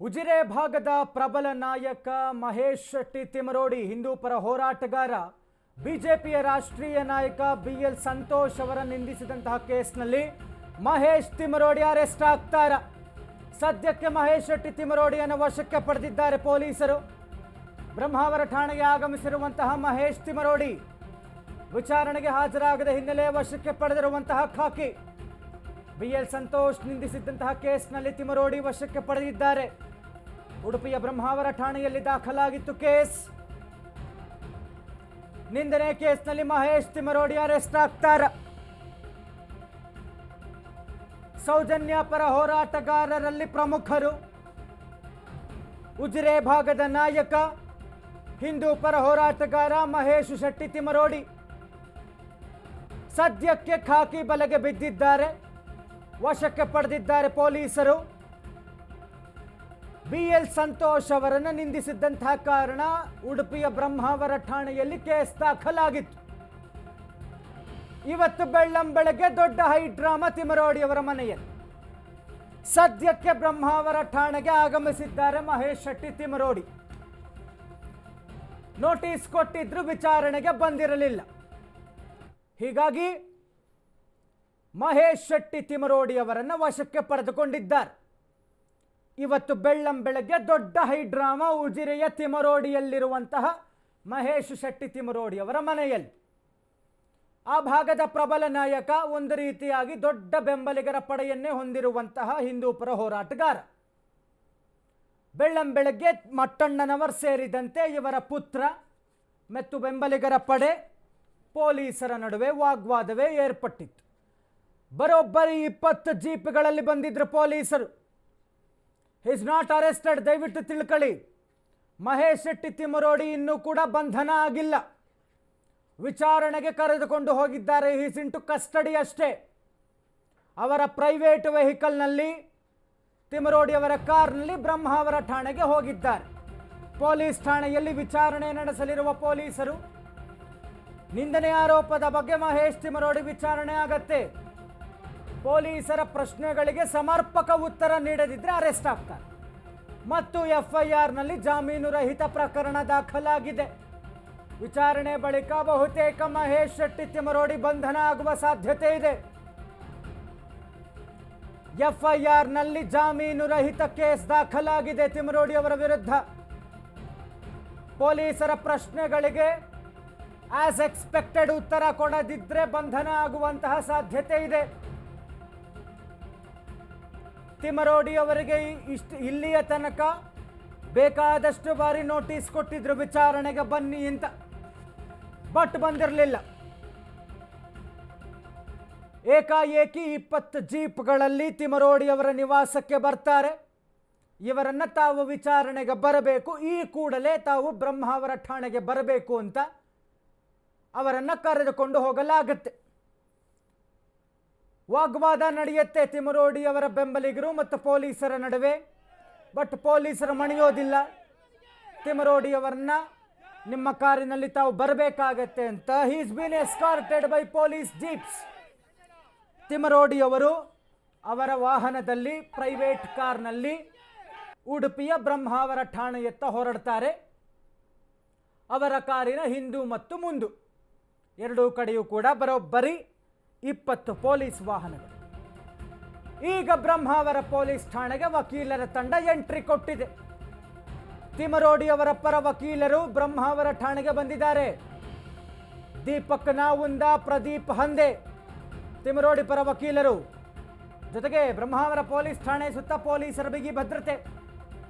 ಉಜಿರೆ ಭಾಗದ ಪ್ರಬಲ ನಾಯಕ ಮಹೇಶ್ ಶೆಟ್ಟಿ ತಿಮರೋಡಿ ಹಿಂದೂ ಪರ ಹೋರಾಟಗಾರ ಬಿಜೆಪಿಯ ರಾಷ್ಟ್ರೀಯ ನಾಯಕ ಬಿಎಲ್ ಸಂತೋಷ್ ಅವರ ನಿಂದಿಸಿದಂತಹ ಕೇಸ್ನಲ್ಲಿ ಮಹೇಶ್ ತಿಮರೋಡಿ ಅರೆಸ್ಟ್ ಆಗ್ತಾರ. ಸದ್ಯಕ್ಕೆ ಮಹೇಶ್ ಶೆಟ್ಟಿ ತಿಮರೋಡಿಯನ್ನು ವಶಕ್ಕೆ ಪಡೆದಿದ್ದಾರೆ ಪೊಲೀಸರು. ಬ್ರಹ್ಮಾವರ ಠಾಣೆಗೆ ಆಗಮಿಸಿರುವಂತಹ ಮಹೇಶ್ ತಿಮರೋಡಿ ವಿಚಾರಣೆಗೆ ಹಾಜರಾಗದ ಹಿನ್ನೆಲೆ ವಶಕ್ಕೆ ಪಡೆದಿರುವಂತಹ ಖಾಕಿ ಬಿಎಲ್ ಸಂತೋಷ್ ನಿಂದಿಸಿದಂತಹ ಕೇಸ್ನಲ್ಲಿ ತಿಮರೋಡಿ ವಶಕ್ಕೆ ಪಡೆದಿದ್ದಾರೆ. ಉಡುಪಿಯ ಬ್ರಹ್ಮಾವರ ಠಾಣೆಯಲ್ಲಿ ದಾಖಲಾಗಿತ್ತು ಕೇಸ್. ನಿಂದನೆ ಕೇಸ್ನಲ್ಲಿ ಮಹೇಶ್ ತಿಮರೋಡಿ ಅರೆಸ್ಟ್ ಆಗ್ತಾರೆ. ಸೌಜನ್ಯ ಪರ ಹೋರಾಟಗಾರರಲ್ಲಿ ಪ್ರಮುಖರು, ಉಜಿರೆ ಭಾಗದ ನಾಯಕ ಹಿಂದೂ ಪರ ಹೋರಾಟಗಾರ ಮಹೇಶ್ ಶೆಟ್ಟಿ ತಿಮರೋಡಿ ಸದ್ಯಕ್ಕೆ ಖಾಕಿ ಬಲೆಗೆ ಬಿದ್ದಿದ್ದಾರೆ. ವಶಕ್ಕೆ ಪಡೆದಿದ್ದಾರೆ ಪೊಲೀಸರು. ಬಿಎಲ್ ಸಂತೋಷ್ ಅವರನ್ನು ನಿಂದಿಸಿದ್ದಂತಹ ಕಾರಣ ಉಡುಪಿಯ ಬ್ರಹ್ಮಾವರ ಠಾಣೆಯಲ್ಲಿ ಕೇಸ್ ದಾಖಲಾಗಿತ್ತು. ಇವತ್ತು ಬೆಳ್ಳಂಬೆಳಗ್ಗೆ ದೊಡ್ಡ ಹೈಡ್ರಾಮಾ ತಿಮರೋಡಿ ಅವರ ಮನೆಯಲ್ಲಿ. ಸದ್ಯಕ್ಕೆ ಬ್ರಹ್ಮಾವರ ಠಾಣೆಗೆ ಆಗಮಿಸಿದ್ದಾರೆ ಮಹೇಶ್ ಶೆಟ್ಟಿ ತಿಮರೋಡಿ. ನೋಟಿಸ್ ಕೊಟ್ಟಿದ್ರು, ವಿಚಾರಣೆಗೆ ಬಂದಿರಲಿಲ್ಲ. ಹೀಗಾಗಿ ಮಹೇಶ್ ಶೆಟ್ಟಿ ತಿಮರೋಡಿ ಅವರನ್ನು ವಶಕ್ಕೆ ಪಡೆದುಕೊಂಡಿದ್ದಾರೆ. ಇವತ್ತು ಬೆಳ್ಳಂಬೆಳಗ್ಗೆ ದೊಡ್ಡ ಹೈಡ್ರಾಮಾ ಉಜಿರೆಯ ತಿಮರೋಡಿಯಲ್ಲಿರುವಂತಹ ಮಹೇಶ್ ಶೆಟ್ಟಿ ತಿಮರೋಡಿ ಅವರ ಮನೆಯಲ್ಲಿ. ಆ ಭಾಗದ ಪ್ರಬಲ ನಾಯಕ, ಒಂದು ರೀತಿಯಾಗಿ ದೊಡ್ಡ ಬೆಂಬಲಿಗರ ಪಡೆಯನ್ನೇ ಹೊಂದಿರುವಂತಹ ಹಿಂದೂ ಪರ ಹೋರಾಟಗಾರ. ಬೆಳ್ಳಂಬೆಳಗ್ಗೆ ಮಟ್ಟಣ್ಣನವರ್ ಸೇರಿದಂತೆ ಇವರ ಪುತ್ರ ಮತ್ತು ಬೆಂಬಲಿಗರ ಪಡೆ ಪೊಲೀಸರ ನಡುವೆ ವಾಗ್ವಾದವೇ ಏರ್ಪಟ್ಟಿತ್ತು. ಬರೋಬ್ಬರಿ 20 ಜೀಪ್ಗಳಲ್ಲಿ ಬಂದಿದ್ರು ಪೊಲೀಸರು. ಈಸ್ ನಾಟ್ ಅರೆಸ್ಟೆಡ್, ದಯವಿಟ್ಟು ತಿಳ್ಕೊಳ್ಳಿ. ಮಹೇಶ್ ಶೆಟ್ಟಿ ತಿಮರೋಡಿ ಇನ್ನೂ ಕೂಡ ಬಂಧನ ಆಗಿಲ್ಲ. ವಿಚಾರಣೆಗೆ ಕರೆದುಕೊಂಡು ಹೋಗಿದ್ದಾರೆ. ಈಸ್ ಇನ್ ಟು ಕಸ್ಟಡಿ ಅಷ್ಟೇ. ಅವರ ಪ್ರೈವೇಟ್ ವೆಹಿಕಲ್ನಲ್ಲಿ, ತಿಮರೋಡಿ ಅವರ ಕಾರ್ನಲ್ಲಿ ಬ್ರಹ್ಮಾವರ ಠಾಣೆಗೆ ಹೋಗಿದ್ದಾರೆ. ಪೊಲೀಸ್ ಠಾಣೆಯಲ್ಲಿ ವಿಚಾರಣೆ ನಡೆಸಲಿರುವ ಪೊಲೀಸರು ನಿಂದನೆ ಆರೋಪದ ಬಗ್ಗೆ ಮಹೇಶ್ ತಿಮರೋಡಿ ವಿಚಾರಣೆ ಆಗತ್ತೆ. ಪೊಲೀಸರ ಪ್ರಶ್ನೆಗಳಿಗೆ ಸಮರ್ಪಕ ಉತ್ತರ ನೀಡದಿದ್ದರೆ ಅರೆಸ್ಟ್ ಆಗ್ತಾರೆ. ಮತ್ತು ಎಫ್ಐಆರ್ನಲ್ಲಿ ಜಾಮೀನು ರಹಿತ ಪ್ರಕರಣ ದಾಖಲಾಗಿದೆ. ವಿಚಾರಣೆ ಬಳಿಕ ಬಹುತೇಕ ಮಹೇಶ್ ಶೆಟ್ಟಿ ತಿಮರೋಡಿ ಬಂಧನ ಆಗುವ ಸಾಧ್ಯತೆ ಇದೆ. ಎಫ್ಐಆರ್ನಲ್ಲಿ ಜಾಮೀನು ರಹಿತ ಕೇಸ್ ದಾಖಲಾಗಿದೆ ತಿಮರೋಡಿ ಅವರ ವಿರುದ್ಧ. ಪೊಲೀಸರ ಪ್ರಶ್ನೆಗಳಿಗೆ ಆಸ್ ಎಕ್ಸ್ಪೆಕ್ಟೆಡ್ ಉತ್ತರ ಕೊಡದಿದ್ದರೆ ಬಂಧನ ಆಗುವಂತಹ ಸಾಧ್ಯತೆ ಇದೆ. ತಿಮರೋಡಿ ಅವರಿಗೆ ಇಲ್ಲಿಯ ತನಕ ಬೇಕಾದಷ್ಟು ಬಾರಿ ನೋಟಿಸ್ ಕೊಟ್ಟಿದ್ರು ವಿಚಾರಣೆಗೆ ಬನ್ನಿ ಅಂತ, ಬಟ್ ಬಂದಿರಲಿಲ್ಲ. ಏಕಾಏಕಿ 20 ಜೀಪ್ಗಳಲ್ಲಿ ತಿಮರೋಡಿ ಅವರ ನಿವಾಸಕ್ಕೆ ಬರ್ತಾರೆ. ಇವರನ್ನು ತಾವು ವಿಚಾರಣೆಗೆ ಬರಬೇಕು, ಈ ಕೂಡಲೇ ತಾವು ಬ್ರಹ್ಮಾವರ ಠಾಣೆಗೆ ಬರಬೇಕು ಅಂತ ಅವರನ್ನು ಕರೆದುಕೊಂಡು ಹೋಗಲಾಗುತ್ತೆ. ವಾಗ್ವಾದ ನಡೆಯುತ್ತೆ ತಿಮರೋಡಿ ಅವರ ಬೆಂಬಲಿಗರು ಮತ್ತು ಪೊಲೀಸರ ನಡುವೆ. ಬಟ್ ಪೊಲೀಸರು ಮಣಿಯೋದಿಲ್ಲ. ತಿಮರೋಡಿ ಅವರನ್ನ ನಿಮ್ಮ ಕಾರಿನಲ್ಲಿ ತಾವು ಬರಬೇಕಾಗತ್ತೆ ಅಂತ. He is been escorted by police jeeps. Thimarodi ಅವರು ಅವರ ವಾಹನದಲ್ಲಿ, ಪ್ರೈವೇಟ್ ಕಾರ್ನಲ್ಲಿ ಉಡುಪಿಯ ಬ್ರಹ್ಮಾವರ ಠಾಣೆಯತ್ತ ಹೊರಡ್ತಾರೆ. ಅವರ ಕಾರಿನ ಹಿಂದು ಮತ್ತು ಮುಂದು ಎರಡೂ ಕಡೆಯೂ ಕೂಡ ಬರೋಬ್ಬರಿ 20 ಪೊಲೀಸ್ ವಾಹನಗಳು. ಈಗ ಬ್ರಹ್ಮಾವರ ಪೊಲೀಸ್ ಠಾಣೆಗೆ ವಕೀಲರ ತಂಡ ಎಂಟ್ರಿ ಕೊಟ್ಟಿದೆ. ತಿಮರೋಡಿ ಅವರ ಪರ ವಕೀಲರು ಬ್ರಹ್ಮಾವರ ಠಾಣೆಗೆ ಬಂದಿದ್ದಾರೆ. ದೀಪಕ್ ನಾವುಂದ, ಪ್ರದೀಪ್ ಹಂದೆ ತಿಮರೋಡಿ ಪರ ವಕೀಲರು. ಜೊತೆಗೆ ಬ್ರಹ್ಮಾವರ ಪೊಲೀಸ್ ಠಾಣೆ ಸುತ್ತ ಪೊಲೀಸರ ಬಿಗಿ ಭದ್ರತೆ.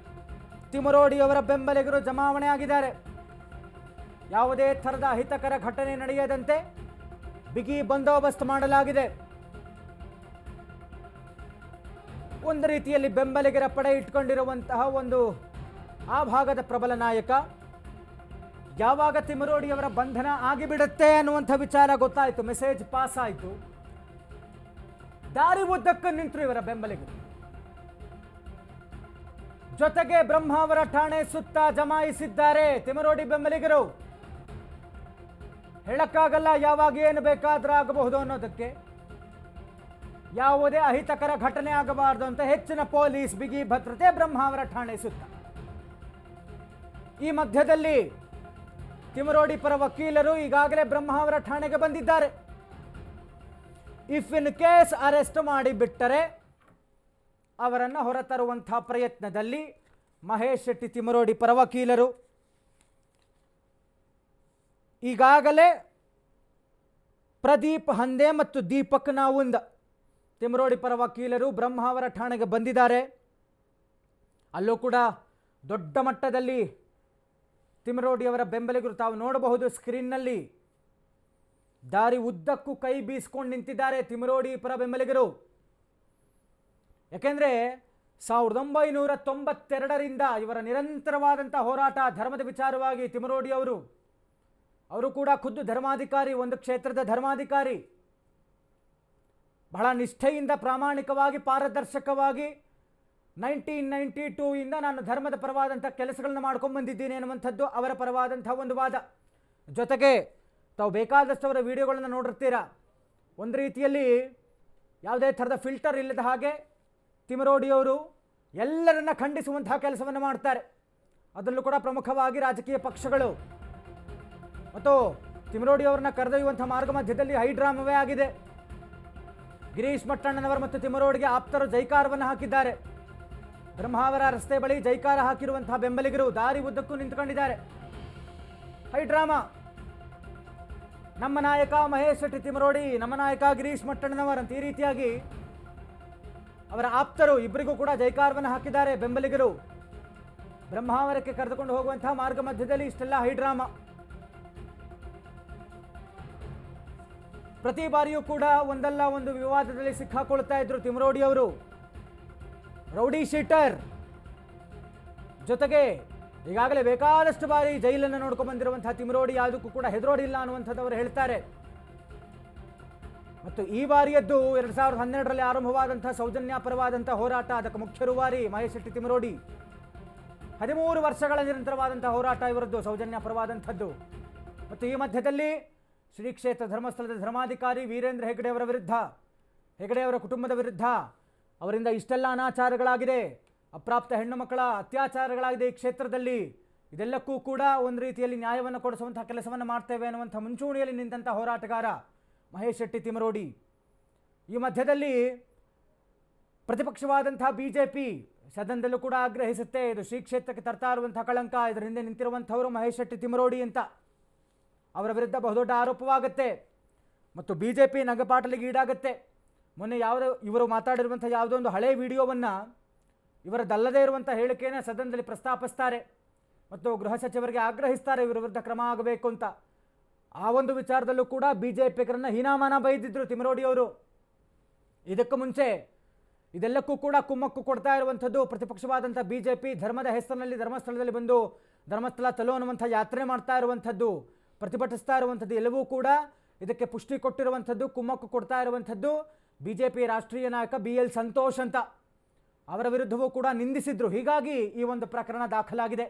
ತಿಮರೋಡಿ ಅವರ ಬೆಂಬಲಿಗರು ಜಮಾವಣೆ ಆಗಿದ್ದಾರೆ. ಯಾವುದೇ ಥರದ ಅಹಿತಕರ ಘಟನೆ ನಡೆಯದಂತೆ ಬಿಗಿ ಬಂದೋಬಸ್ತ್ ಮಾಡಲಾಗಿದೆ. ಒಂದು ರೀತಿಯಲ್ಲಿ ಬೆಂಬಲಿಗರ ಪಡೆ ಇಟ್ಕೊಂಡಿರುವಂತಹ ಆ ಭಾಗದ ಪ್ರಬಲ ನಾಯಕ. ಯಾವಾಗ ತಿಮರೋಡಿ ಅವರ ಬಂಧನ ಆಗಿಬಿಡುತ್ತೆ ಅನ್ನುವಂಥ ವಿಚಾರ ಗೊತ್ತಾಯಿತು, ಮೆಸೇಜ್ ಪಾಸ್ ಆಯಿತು, ದಾರಿ ಉದ್ದಕ್ಕೂ ನಿಂತರು ಇವರ ಬೆಂಬಲಿಗರು. ಜೊತೆಗೆ ಬ್ರಹ್ಮಾವರ ಠಾಣೆ ಸುತ್ತ ಜಮಾಯಿಸಿದ್ದಾರೆ ತಿಮರೋಡಿ ಬೆಂಬಲಿಗರು. ಹೇಳಕ್ಕಾಗಲ್ಲ ಯಾವಾಗ ಏನು ಬೇಕಾದ್ರೂ ಆಗಬಹುದು ಅನ್ನೋದಕ್ಕೆ. ಯಾವುದೇ ಅಹಿತಕರ ಘಟನೆ ಆಗಬಾರದು ಅಂತ ಹೆಚ್ಚಿನ ಪೊಲೀಸ್ ಬಿಗಿ ಭದ್ರತೆ ಬ್ರಹ್ಮಾವರ ಠಾಣೆ ಸುತ್ತ. ಈ ಮಧ್ಯದಲ್ಲಿ ತಿಮರೋಡಿ ಪರ ವಕೀಲರು ಈಗಾಗಲೇ ಬ್ರಹ್ಮಾವರ ಠಾಣೆಗೆ ಬಂದಿದ್ದಾರೆ. ಇಫ್ ಇನ್ ಕೇಸ್ ಅರೆಸ್ಟ್ ಮಾಡಿಬಿಟ್ಟರೆ ಅವರನ್ನು ಹೊರತರುವಂತಹ ಪ್ರಯತ್ನದಲ್ಲಿ ಮಹೇಶ್ ಶೆಟ್ಟಿ ತಿಮರೋಡಿ ಪರ ವಕೀಲರು ಈಗಾಗಲೇ ಪ್ರದೀಪ್ ಹಂದೆ ಮತ್ತು ದೀಪಕ್ ನಾವುಂದ ತಿಮರೋಡಿ ಪರ ವಕೀಲರು ಬ್ರಹ್ಮಾವರ ಠಾಣೆಗೆ ಬಂದಿದ್ದಾರೆ. ಅಲ್ಲೂ ಕೂಡ ದೊಡ್ಡ ಮಟ್ಟದಲ್ಲಿ ತಿಮರೋಡಿಯವರ ಬೆಂಬಲಿಗರು ತಾವು ನೋಡಬಹುದು ಸ್ಕ್ರೀನ್ನಲ್ಲಿ ದಾರಿ ಉದ್ದಕ್ಕೂ ಕೈ ಬೀಸ್ಕೊಂಡು ನಿಂತಿದ್ದಾರೆ ತಿಮರೋಡಿ ಪರ ಬೆಂಬಲಿಗರು. ಯಾಕೆಂದರೆ 1992ರಿಂದ ಇವರ ನಿರಂತರವಾದಂಥ ಹೋರಾಟ ಧರ್ಮದ ವಿಚಾರವಾಗಿ ತಿಮರೋಡಿ ಅವರು ಕೂಡ ಖುದ್ದು ಧರ್ಮಾಧಿಕಾರಿ, ಒಂದು ಕ್ಷೇತ್ರದ ಧರ್ಮಾಧಿಕಾರಿ. ಬಹಳ ನಿಷ್ಠೆಯಿಂದ ಪ್ರಾಮಾಣಿಕವಾಗಿ ಪಾರದರ್ಶಕವಾಗಿ 1992 ನಾನು ಧರ್ಮದ ಪರವಾದಂಥ ಕೆಲಸಗಳನ್ನು ಮಾಡ್ಕೊಂಡು ಬಂದಿದ್ದೀನಿ ಅನ್ನುವಂಥದ್ದು ಅವರ ಪರವಾದಂಥ ಒಂದು ವಾದ. ಜೊತೆಗೆ ತಾವು ಬೇಕಾದಷ್ಟು ಅವರ ವಿಡಿಯೋಗಳನ್ನು ನೋಡಿರ್ತೀರಾ. ಒಂದು ರೀತಿಯಲ್ಲಿ ಯಾವುದೇ ಥರದ ಫಿಲ್ಟರ್ ಇಲ್ಲದ ಹಾಗೆ ತಿಮರೋಡಿಯವರು ಎಲ್ಲರನ್ನ ಖಂಡಿಸುವಂತಹ ಕೆಲಸವನ್ನು ಮಾಡ್ತಾರೆ. ಅದರಲ್ಲೂ ಕೂಡ ಪ್ರಮುಖವಾಗಿ ರಾಜಕೀಯ ಪಕ್ಷಗಳು ಮತ್ತು ತಿಮರೋಡಿಯವರನ್ನ ಕರೆದೊಯ್ಯುವಂಥ ಮಾರ್ಗ ಮಧ್ಯದಲ್ಲಿ ಹೈಡ್ರಾಮವೇ ಆಗಿದೆ. ಗಿರೀಶ್ ಮಟ್ಟಣ್ಣನವರು ಮತ್ತು ತಿಮರೋಡಿಗೆ ಆಪ್ತರು ಜೈಕಾರವನ್ನು ಹಾಕಿದ್ದಾರೆ. ಬ್ರಹ್ಮಾವರ ರಸ್ತೆ ಬಳಿ ಜೈಕಾರ ಹಾಕಿರುವಂತಹ ಬೆಂಬಲಿಗರು ದಾರಿ ಉದ್ದಕ್ಕೂ ನಿಂತುಕೊಂಡಿದ್ದಾರೆ. ಹೈಡ್ರಾಮಾ. ನಮ್ಮ ನಾಯಕ ಮಹೇಶ್ ಶೆಟ್ಟಿ ತಿಮರೋಡಿ, ನಮ್ಮ ನಾಯಕ ಗಿರೀಶ್ ಮಟ್ಟಣ್ಣನವರಂತ ಈ ರೀತಿಯಾಗಿ ಅವರ ಆಪ್ತರು ಇಬ್ಬರಿಗೂ ಕೂಡ ಜೈಕಾರವನ್ನು ಹಾಕಿದ್ದಾರೆ ಬೆಂಬಲಿಗರು. ಬ್ರಹ್ಮಾವರಕ್ಕೆ ಕರೆದುಕೊಂಡು ಹೋಗುವಂತಹ ಮಾರ್ಗ ಮಧ್ಯದಲ್ಲಿ ಇಷ್ಟೆಲ್ಲ ಹೈಡ್ರಾಮಾ. ಪ್ರತಿ ಬಾರಿಯೂ ಕೂಡ ಒಂದಲ್ಲ ಒಂದು ವಿವಾದದಲ್ಲಿ ಸಿಕ್ಕಾಕೊಳ್ತಾ ಇದ್ರು ತಿಮರೋಡಿಯವರು. ರೌಡಿ ಶೀಟರ್, ಜೊತೆಗೆ ಈಗಾಗಲೇ ಬೇಕಾದಷ್ಟು ಬಾರಿ ಜೈಲನ್ನು ನೋಡ್ಕೊಂಡು ಬಂದಿರುವಂತಹ ತಿಮರೋಡಿ ಯಾವುದಕ್ಕೂ ಕೂಡ ಹೆದರೋಡಿಲ್ಲ ಅನ್ನುವಂಥದ್ದು ಅವರು ಹೇಳ್ತಾರೆ. ಮತ್ತು ಈ ಬಾರಿಯದ್ದು 2012ರಲ್ಲಿ ಆರಂಭವಾದಂತಹ ಸೌಜನ್ಯ ಪರವಾದಂಥ ಹೋರಾಟ, ಅದಕ್ಕೆ ಮುಖ್ಯ ರೂವಾರಿ ಮಹೇಶ್ ಶೆಟ್ಟಿ ತಿಮರೋಡಿ. 13 ವರ್ಷಗಳ ನಿರಂತರವಾದಂಥ ಹೋರಾಟ ಇವರದ್ದು ಸೌಜನ್ಯ ಪರವಾದಂಥದ್ದು. ಮತ್ತು ಈ ಮಧ್ಯದಲ್ಲಿ ಶ್ರೀ ಕ್ಷೇತ್ರ ಧರ್ಮಸ್ಥಳದ ಧರ್ಮಾಧಿಕಾರಿ ವೀರೇಂದ್ರ ಹೆಗಡೆ ಅವರ ವಿರುದ್ಧ, ಹೆಗಡೆ ಅವರ ಕುಟುಂಬದ ವಿರುದ್ಧ ಅವರಿಂದ ಇಷ್ಟೆಲ್ಲ ಅನಾಚಾರಗಳಾಗಿದೆ, ಅಪ್ರಾಪ್ತ ಹೆಣ್ಣು ಮಕ್ಕಳ ಅತ್ಯಾಚಾರಗಳಾಗಿದೆ ಈ ಕ್ಷೇತ್ರದಲ್ಲಿ. ಇದೆಲ್ಲಕ್ಕೂ ಕೂಡ ಒಂದು ರೀತಿಯಲ್ಲಿ ನ್ಯಾಯವನ್ನು ಕೊಡಿಸುವಂಥ ಕೆಲಸವನ್ನು ಮಾಡ್ತೇವೆ ಅನ್ನುವಂಥ ಮುಂಚೂಣಿಯಲ್ಲಿ ನಿಂತಹ ಹೋರಾಟಗಾರ ಮಹೇಶ್ ಶೆಟ್ಟಿ ತಿಮರೋಡಿ. ಈ ಮಧ್ಯದಲ್ಲಿ ಪ್ರತಿಪಕ್ಷವಾದಂಥ BJP ಸದನದಲ್ಲೂ ಕೂಡ ಆಗ್ರಹಿಸುತ್ತೆ, ಇದು ಶ್ರೀ ಕ್ಷೇತ್ರಕ್ಕೆ ತರ್ತಾ ಇರುವಂಥ ಕಳಂಕ, ಇದರ ಹಿಂದೆ ನಿಂತಿರುವಂಥವರು ಮಹೇಶ್ ಶೆಟ್ಟಿ ತಿಮರೋಡಿ ಅಂತ ಅವರ ವಿರುದ್ಧ ಬಹುದೊಡ್ಡ ಆರೋಪವಾಗುತ್ತೆ. ಮತ್ತು BJP ನಗಪಾಟಲಿಗೆ ಈಡಾಗುತ್ತೆ. ಮೊನ್ನೆ ಇವರು ಮಾತಾಡಿರುವಂಥ ಯಾವುದೋ ಒಂದು ಹಳೆ ವಿಡಿಯೋವನ್ನು, ಇವರದಲ್ಲದೇ ಇರುವಂಥ ಹೇಳಿಕೆಯನ್ನು ಸದನದಲ್ಲಿ ಪ್ರಸ್ತಾಪಿಸ್ತಾರೆ ಮತ್ತು ಗೃಹ ಸಚಿವರಿಗೆ ಆಗ್ರಹಿಸ್ತಾರೆ ಇವರ ವಿರುದ್ಧ ಕ್ರಮ ಆಗಬೇಕು ಅಂತ. ಆ ಒಂದು ವಿಚಾರದಲ್ಲೂ ಕೂಡ BJPಗರನ್ನು ಹೀನಾಮಾನ ಬೈದಿದ್ರು ತಿಮರೋಡಿಯವರು. ಇದಕ್ಕೂ ಮುಂಚೆ ಇದೆಲ್ಲಕ್ಕೂ ಕೂಡ ಕುಮ್ಮಕ್ಕು ಕೊಡ್ತಾ ಇರುವಂಥದ್ದು ಪ್ರತಿಪಕ್ಷವಾದಂಥ BJP ಧರ್ಮದ ಹೆಸರಿನಲ್ಲಿ ಧರ್ಮಸ್ಥಳದಲ್ಲಿ ಬಂದು ಧರ್ಮಸ್ಥಳ ಚಲೋ ಅನ್ನುವಂಥ ಯಾತ್ರೆ ಮಾಡ್ತಾ ಇರುವಂಥದ್ದು, ಪ್ರತಿಭಟಿಸ್ತಾ ಇರುವಂಥದ್ದು ಎಲ್ಲವೂ ಕೂಡ ಇದಕ್ಕೆ ಪುಷ್ಟಿ ಕೊಟ್ಟಿರುವಂಥದ್ದು, ಕುಮ್ಮಕ್ಕು ಕೊಡ್ತಾ ಇರುವಂಥದ್ದು BJP ರಾಷ್ಟ್ರೀಯ ನಾಯಕ BL ಸಂತೋಷ್ ಅಂತ. ಅವರ ವಿರುದ್ಧವೂ ಕೂಡ ನಿಂದಿಸಿದ್ರು. ಹೀಗಾಗಿ ಈ ಒಂದು ಪ್ರಕರಣ ದಾಖಲಾಗಿದೆ.